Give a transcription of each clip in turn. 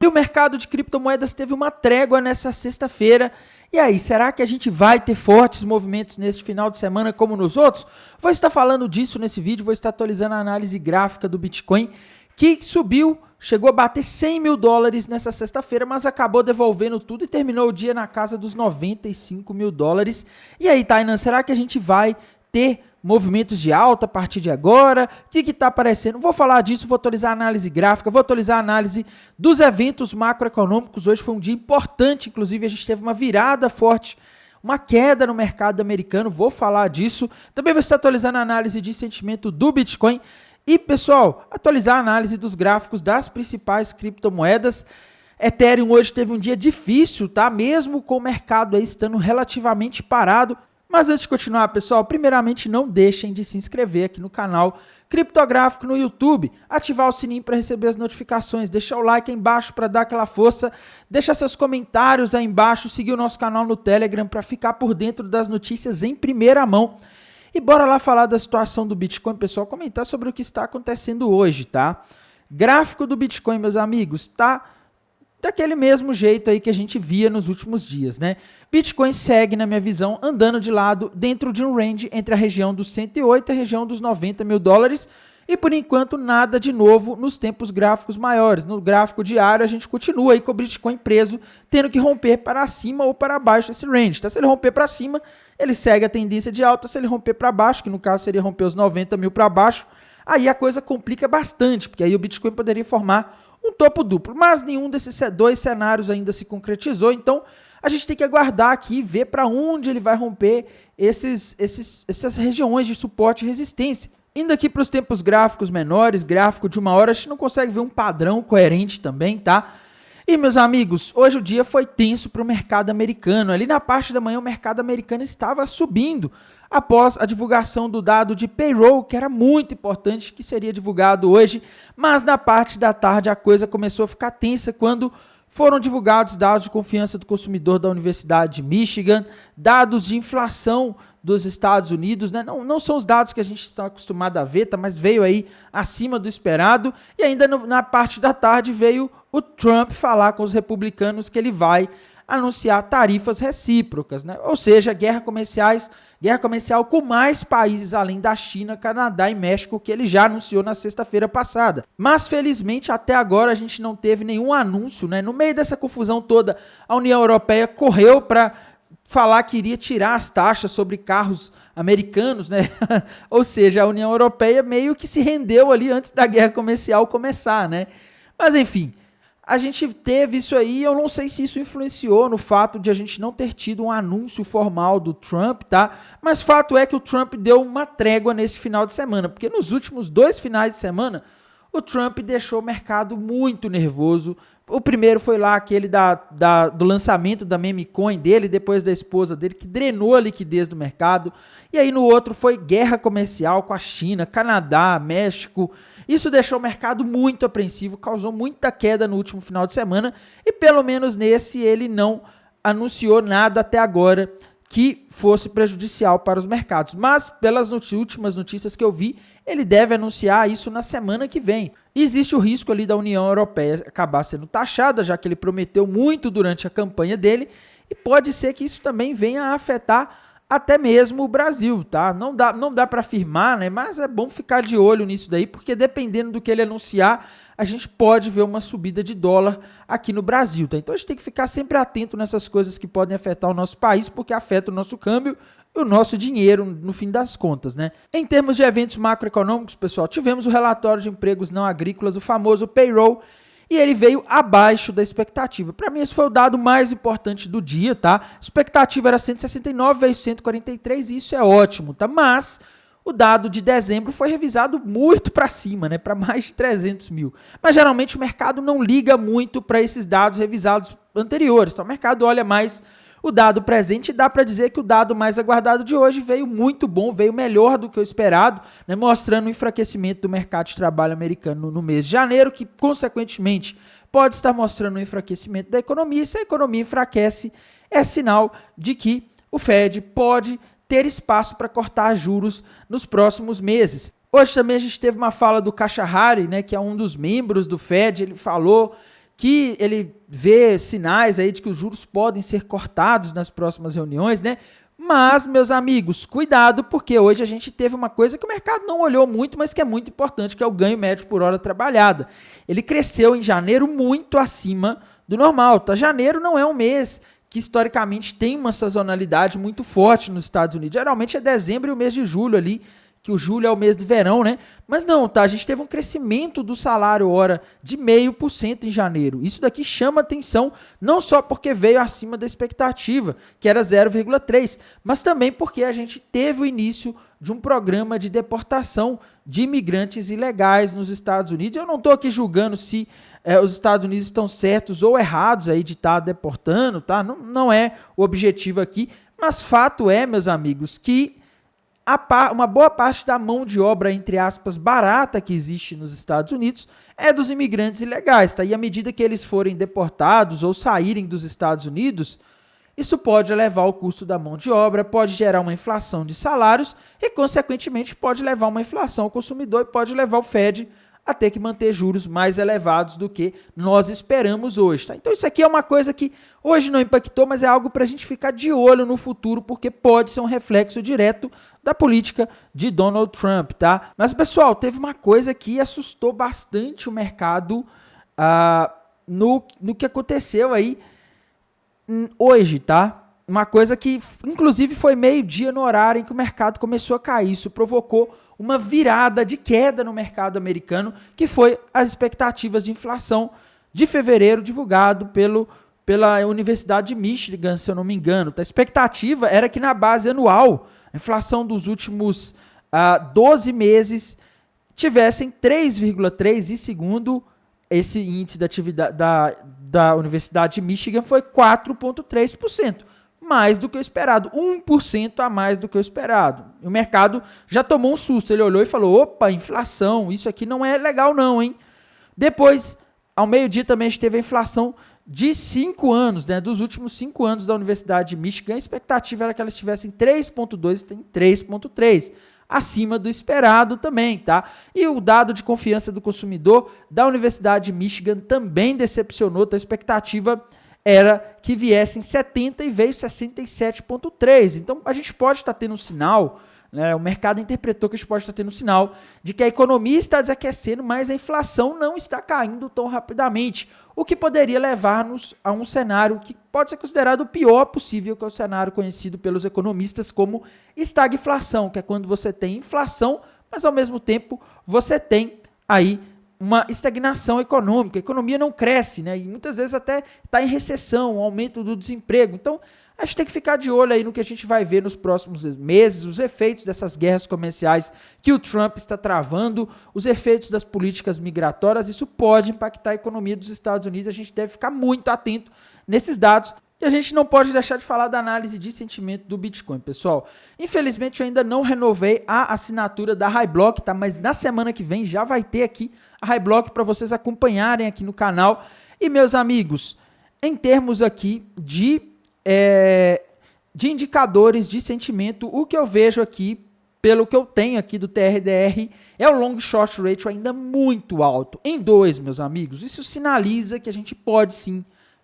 E o mercado de criptomoedas teve uma trégua nessa sexta-feira. E aí, será que a gente vai ter fortes movimentos neste final de semana como nos outros? Vou estar falando disso nesse vídeo, vou estar atualizando a análise gráfica do Bitcoin, que subiu, chegou a bater 100 mil dólares nessa sexta-feira, mas acabou devolvendo tudo e terminou o dia na casa dos 95 mil dólares. E aí, Tainan, será que a gente vai ter movimentos de alta a partir de agora? O que está aparecendo? Vou falar disso, vou atualizar a análise gráfica, vou atualizar a análise dos eventos macroeconômicos. Hoje foi um dia importante, inclusive a gente teve uma virada forte, uma queda no mercado americano, vou falar disso. Também vou estar atualizando a análise de sentimento do Bitcoin. E, pessoal, atualizar a análise dos gráficos das principais criptomoedas. Ethereum hoje teve um dia difícil, tá? Mesmo com o mercado aí estando relativamente parado. Mas antes de continuar, pessoal, primeiramente não deixem de se inscrever aqui no canal Criptográfico no YouTube, ativar o sininho para receber as notificações, deixar o like aí embaixo para dar aquela força, deixar seus comentários aí embaixo, seguir o nosso canal no Telegram para ficar por dentro das notícias em primeira mão. E bora lá falar da situação do Bitcoin, pessoal, comentar sobre o que está acontecendo hoje, tá? Gráfico do Bitcoin, meus amigos, tá daquele mesmo jeito aí que a gente via nos últimos dias, né? Bitcoin segue, na minha visão, andando de lado dentro de um range entre a região dos 108 e a região dos 90 mil dólares. E por enquanto nada de novo nos tempos gráficos maiores. No gráfico diário a gente continua aí com o Bitcoin preso, tendo que romper para cima ou para baixo esse range, tá? Se ele romper para cima, ele segue a tendência de alta. Se ele romper para baixo, que no caso seria romper os 90 mil para baixo, aí a coisa complica bastante, porque aí o Bitcoin poderia formar um topo duplo, mas nenhum desses dois cenários ainda se concretizou, então a gente tem que aguardar aqui e ver para onde ele vai romper essas regiões de suporte e resistência. Indo aqui para os tempos gráficos menores, gráfico de uma hora, a gente não consegue ver um padrão coerente também, tá? E, meus amigos, hoje o dia foi tenso para o mercado americano. Ali na parte da manhã o mercado americano estava subindo após a divulgação do dado de payroll, que era muito importante, que seria divulgado hoje, mas na parte da tarde a coisa começou a ficar tensa quando foram divulgados dados de confiança do consumidor da Universidade de Michigan, dados de inflação dos Estados Unidos, né? Não são os dados que a gente está acostumado a ver, tá? Mas veio aí acima do esperado, e ainda na parte da tarde veio o Trump falar com os republicanos que ele vai anunciar tarifas recíprocas, né? Ou seja, guerra comercial com mais países além da China, Canadá e México, que ele já anunciou na sexta-feira passada. Mas, felizmente, até agora a gente não teve nenhum anúncio, né? No meio dessa confusão toda, a União Europeia correu para falar que iria tirar as taxas sobre carros americanos, né? Ou seja, a União Europeia meio que se rendeu ali antes da guerra comercial começar, né? Mas, enfim, a gente teve isso aí, eu não sei se isso influenciou no fato de a gente não ter tido um anúncio formal do Trump, tá? Mas fato é que o Trump deu uma trégua nesse final de semana, porque nos últimos 2 finais de semana, o Trump deixou o mercado muito nervoso. O primeiro foi lá aquele do lançamento da meme coin dele, depois da esposa dele, que drenou a liquidez do mercado. E aí no outro foi guerra comercial com a China, Canadá, México. Isso deixou o mercado muito apreensivo, causou muita queda no último final de semana. E pelo menos nesse ele não anunciou nada até agora que fosse prejudicial para os mercados. Mas pelas últimas notícias que eu vi, ele deve anunciar isso na semana que vem. Existe o risco ali da União Europeia acabar sendo taxada, já que ele prometeu muito durante a campanha dele, e pode ser que isso também venha a afetar até mesmo o Brasil, tá? Não dá para afirmar, né? Mas é bom ficar de olho nisso daí, porque dependendo do que ele anunciar, a gente pode ver uma subida de dólar aqui no Brasil, tá? Então a gente tem que ficar sempre atento nessas coisas que podem afetar o nosso país, porque afeta o nosso câmbio e o nosso dinheiro no fim das contas, né? Em termos de eventos macroeconômicos, pessoal, tivemos o relatório de empregos não agrícolas, o famoso payroll, e ele veio abaixo da expectativa. Para mim, esse foi o dado mais importante do dia, tá? A expectativa era 169 vezes 143, e isso é ótimo, tá? Mas o dado de dezembro foi revisado muito para cima, né? Para mais de 300 mil. Mas geralmente o mercado não liga muito para esses dados revisados anteriores. Então o mercado olha mais o dado presente e dá para dizer que o dado mais aguardado de hoje veio muito bom, veio melhor do que o esperado, né? Mostrando o enfraquecimento do mercado de trabalho americano no mês de janeiro, que consequentemente pode estar mostrando o enfraquecimento da economia. E se a economia enfraquece, é sinal de que o Fed pode ter espaço para cortar juros nos próximos meses. Hoje também a gente teve uma fala do Khashoggi, né, que é um dos membros do Fed. Ele falou que ele vê sinais aí de que os juros podem ser cortados nas próximas reuniões, né? Mas, meus amigos, cuidado, porque hoje a gente teve uma coisa que o mercado não olhou muito, mas que é muito importante, que é o ganho médio por hora trabalhada. Ele cresceu em janeiro muito acima do normal, tá? Janeiro não é um mês que historicamente tem uma sazonalidade muito forte nos Estados Unidos. Geralmente é dezembro e o mês de julho ali, que o julho é o mês do verão, né? Mas não, tá? A gente teve um crescimento do salário hora de 0,5% em janeiro. Isso daqui chama atenção, não só porque veio acima da expectativa, que era 0,3%, mas também porque a gente teve o início de um programa de deportação de imigrantes ilegais nos Estados Unidos. Eu não estou aqui julgando se os Estados Unidos estão certos ou errados aí de estar deportando, tá? Não é o objetivo aqui, mas fato é, meus amigos, que uma boa parte da mão de obra, entre aspas, barata que existe nos Estados Unidos é dos imigrantes ilegais, tá? E à medida que eles forem deportados ou saírem dos Estados Unidos, isso pode elevar o custo da mão de obra, pode gerar uma inflação de salários e, consequentemente, pode levar uma inflação ao consumidor e pode levar o Fed a ter que manter juros mais elevados do que nós esperamos hoje. Tá? Então isso aqui é uma coisa que hoje não impactou, mas é algo para a gente ficar de olho no futuro, porque pode ser um reflexo direto da política de Donald Trump. Tá? Mas, pessoal, teve uma coisa que assustou bastante o mercado no que aconteceu aí hoje, tá? Uma coisa que, inclusive, foi meio-dia no horário em que o mercado começou a cair. Isso provocou uma virada de queda no mercado americano, que foi as expectativas de inflação de fevereiro, divulgado pela Universidade de Michigan, se eu não me engano. A expectativa era que na base anual, a inflação dos últimos 12 meses tivessem 3,3%, e segundo esse índice da atividade da Universidade de Michigan foi 4,3%. Mais do que o esperado, 1% a mais do que o esperado. E o mercado já tomou um susto, ele olhou e falou, opa, inflação, isso aqui não é legal não, hein? Depois, ao meio-dia também a gente teve a inflação de 5 anos, né, dos últimos 5 anos da Universidade de Michigan, a expectativa era que elas tivessem 3,2 e tem 3,3, acima do esperado também, tá? E o dado de confiança do consumidor da Universidade de Michigan também decepcionou, a expectativa era que viessem 70 e veio 67,3. Então, a gente pode estar tendo um sinal, né, o mercado interpretou que a gente pode estar tendo um sinal de que a economia está desaquecendo, mas a inflação não está caindo tão rapidamente, o que poderia levar-nos a um cenário que pode ser considerado o pior possível, que é o cenário conhecido pelos economistas como estagflação, que é quando você tem inflação, mas ao mesmo tempo você tem aí uma estagnação econômica, a economia não cresce, né? E muitas vezes até está em recessão, um aumento do desemprego. Então, a gente tem que ficar de olho aí no que a gente vai ver nos próximos meses, os efeitos dessas guerras comerciais que o Trump está travando, os efeitos das políticas migratórias, isso pode impactar a economia dos Estados Unidos, a gente deve ficar muito atento nesses dados. E a gente não pode deixar de falar da análise de sentimento do Bitcoin, pessoal. Infelizmente, eu ainda não renovei a assinatura da Highblock, tá? Mas na semana que vem já vai ter aqui a Highblock para vocês acompanharem aqui no canal. E, meus amigos, em termos aqui de indicadores de sentimento, o que eu vejo aqui, pelo que eu tenho aqui do TRDR, é o long short ratio ainda muito alto. Em 2, meus amigos, isso sinaliza que a gente pode sim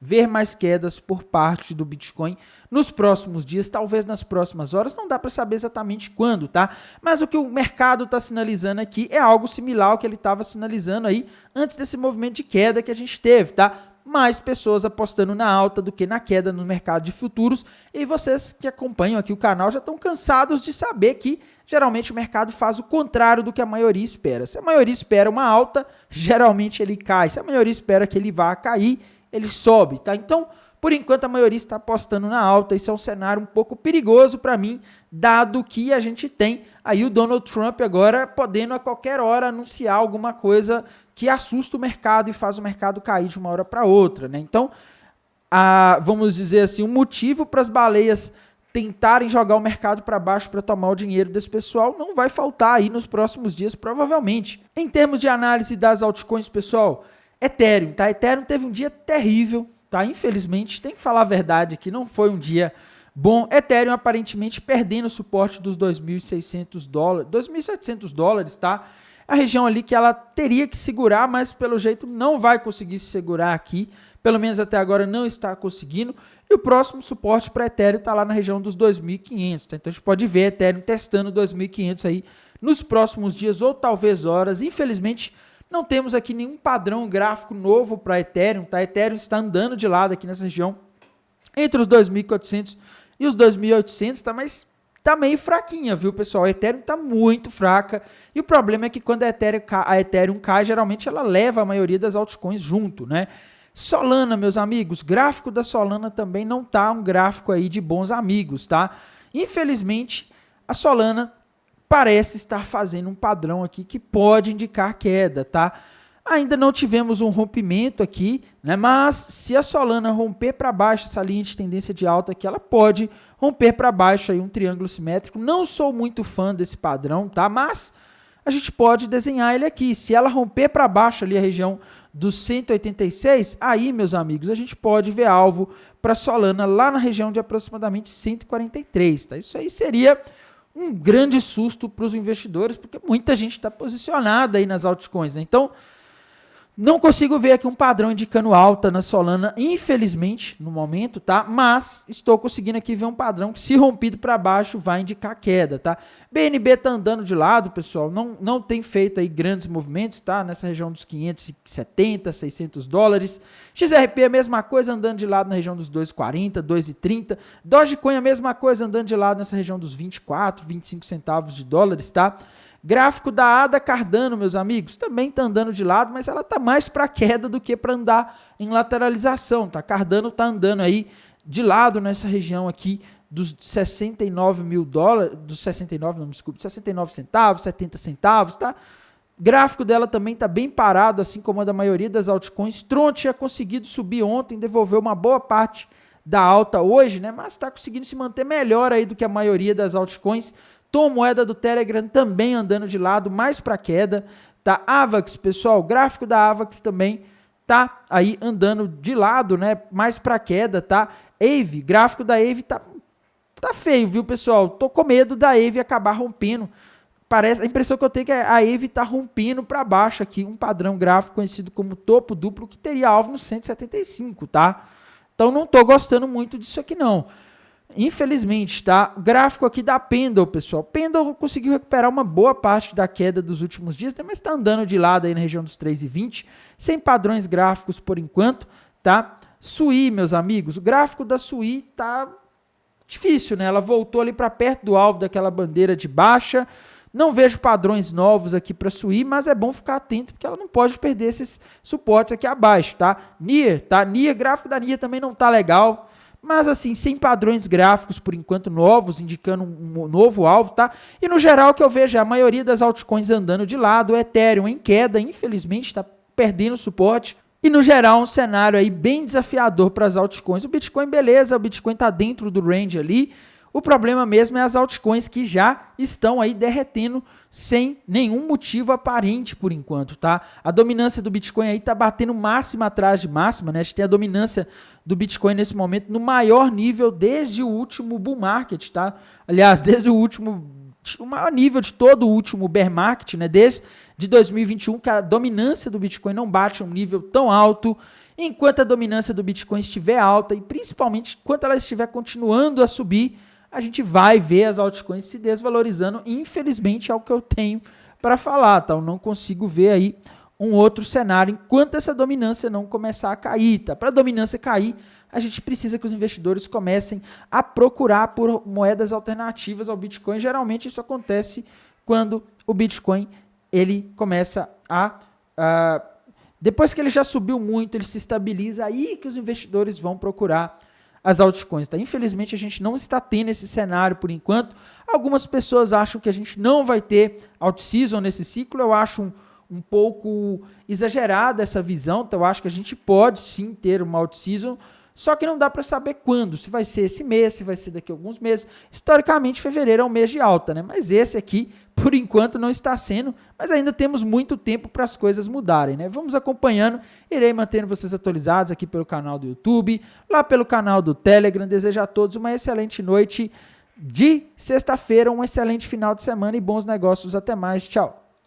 ver mais quedas por parte do Bitcoin nos próximos dias, talvez nas próximas horas, não dá para saber exatamente quando, tá? Mas o que o mercado está sinalizando aqui é algo similar ao que ele estava sinalizando aí antes desse movimento de queda que a gente teve, tá? Mais pessoas apostando na alta do que na queda no mercado de futuros, e vocês que acompanham aqui o canal já estão cansados de saber que geralmente o mercado faz o contrário do que a maioria espera. Se a maioria espera uma alta, geralmente ele cai. Se a maioria espera que ele vá cair, ele sobe, tá? Então, por enquanto, a maioria está apostando na alta. Isso é um cenário um pouco perigoso para mim, dado que a gente tem aí o Donald Trump agora podendo a qualquer hora anunciar alguma coisa que assusta o mercado e faz o mercado cair de uma hora para outra, né? Então, vamos dizer assim, um motivo para as baleias tentarem jogar o mercado para baixo para tomar o dinheiro desse pessoal não vai faltar aí nos próximos dias, provavelmente. Em termos de análise das altcoins, pessoal, Ethereum, tá? Ethereum teve um dia terrível, tá? Infelizmente, tem que falar a verdade aqui, não foi um dia bom. Ethereum aparentemente perdendo o suporte dos $2.600, $2.700, tá? a região ali que ela teria que segurar, mas pelo jeito não vai conseguir se segurar aqui, pelo menos até agora não está conseguindo, e o próximo suporte para Ethereum está lá na região dos 2.500, tá? Então a gente pode ver Ethereum testando 2.500 aí nos próximos dias ou talvez horas. Infelizmente não temos aqui nenhum padrão gráfico novo para Ethereum, tá? Ethereum está andando de lado aqui nessa região entre os 2.400 e os 2.800, tá? Mas tá meio fraquinha, viu, pessoal? A Ethereum tá muito fraca, e o problema é que quando a Ethereum cai, geralmente ela leva a maioria das altcoins junto, né? Solana, meus amigos, gráfico da Solana também não tá um gráfico aí de bons amigos, tá? Infelizmente, a Solana parece estar fazendo um padrão aqui que pode indicar queda, tá? Ainda não tivemos um rompimento aqui, né? Mas se a Solana romper para baixo essa linha de tendência de alta aqui, ela pode romper para baixo aí um triângulo simétrico. Não sou muito fã desse padrão, tá? Mas a gente pode desenhar ele aqui. Se ela romper para baixo ali a região dos 186, aí, meus amigos, a gente pode ver alvo para Solana lá na região de aproximadamente 143, tá? Isso aí seria um grande susto para os investidores, porque muita gente está posicionada aí nas altcoins, né? Então, não consigo ver aqui um padrão indicando alta na Solana, infelizmente, no momento, tá? Mas estou conseguindo aqui ver um padrão que, se rompido para baixo, vai indicar queda, tá? BNB tá andando de lado, pessoal, não tem feito aí grandes movimentos, tá? Nessa região dos 570, 600 dólares. XRP a mesma coisa, andando de lado na região dos 2,40, 2,30. Dogecoin a mesma coisa, andando de lado nessa região dos 24, 25 centavos de dólares, tá? Gráfico da ADA Cardano, meus amigos, também está andando de lado, mas ela está mais para queda do que para andar em lateralização, tá? Cardano está andando aí de lado nessa região aqui dos 69 mil dólares, dos 69, não, desculpe, 69 centavos, 70 centavos, tá? Gráfico dela também está bem parado, assim como a da maioria das altcoins. Tron tinha conseguido subir ontem, devolveu uma boa parte da alta hoje, né? Mas está conseguindo se manter melhor aí do que a maioria das altcoins. Tom, moeda do Telegram, também andando de lado, mais para queda, tá? Avax, pessoal, gráfico da Avax também tá aí andando de lado, né? Mais para queda, tá? Aave, gráfico da Aave tá feio, viu, pessoal? Tô com medo da Aave acabar rompendo. Parece, a impressão que eu tenho é que a Aave tá rompendo para baixo aqui, um padrão gráfico conhecido como topo duplo, que teria alvo no 175, tá? Então não tô gostando muito disso aqui, não. Infelizmente, tá? Gráfico aqui da Pendle, pessoal. Pendle conseguiu recuperar uma boa parte da queda dos últimos dias, né? Mas está andando de lado aí na região dos 3,20, sem padrões gráficos por enquanto, tá? Sui, meus amigos, o gráfico da Sui tá difícil, né? Ela voltou ali para perto do alvo daquela bandeira de baixa. Não vejo padrões novos aqui para Sui, mas é bom ficar atento, porque ela não pode perder esses suportes aqui abaixo, tá? NIR, tá? NIR, gráfico da NIR também não tá legal. Mas assim, sem padrões gráficos, por enquanto, novos, indicando um novo alvo, tá? E no geral, o que eu vejo é a maioria das altcoins andando de lado, o Ethereum em queda, infelizmente, está perdendo suporte. E no geral, um cenário aí bem desafiador para as altcoins. O Bitcoin, beleza, o Bitcoin está dentro do range ali. O problema mesmo é as altcoins que já estão aí derretendo sem nenhum motivo aparente por enquanto, tá? A dominância do Bitcoin aí tá batendo máxima atrás de máxima, né? A gente tem a dominância do Bitcoin nesse momento no maior nível desde o último bull market, tá? Aliás, desde o maior nível de todo o último bear market, né? Desde 2021, que a dominância do Bitcoin não bate um nível tão alto. Enquanto a dominância do Bitcoin estiver alta e principalmente enquanto ela estiver continuando a subir, a gente vai ver as altcoins se desvalorizando. Infelizmente é o que eu tenho para falar, tá? Eu não consigo ver aí um outro cenário enquanto essa dominância não começar a cair, tá? Para a dominância cair, a gente precisa que os investidores comecem a procurar por moedas alternativas ao Bitcoin. Geralmente isso acontece quando o Bitcoin ele começa depois que ele já subiu muito, ele se estabiliza, aí que os investidores vão procurar as altcoins, tá? Infelizmente a gente não está tendo esse cenário por enquanto. Algumas pessoas acham que a gente não vai ter alt-season nesse ciclo. Eu acho um pouco exagerada essa visão, então eu acho que a gente pode sim ter uma alt-season, só que não dá para saber quando, se vai ser esse mês, se vai ser daqui a alguns meses. Historicamente, fevereiro é um mês de alta, né? Mas esse aqui, por enquanto, não está sendo, mas ainda temos muito tempo para as coisas mudarem, né? Vamos acompanhando, irei mantendo vocês atualizados aqui pelo canal do YouTube, lá pelo canal do Telegram. Desejo a todos uma excelente noite de sexta-feira, um excelente final de semana e bons negócios. Até mais, tchau!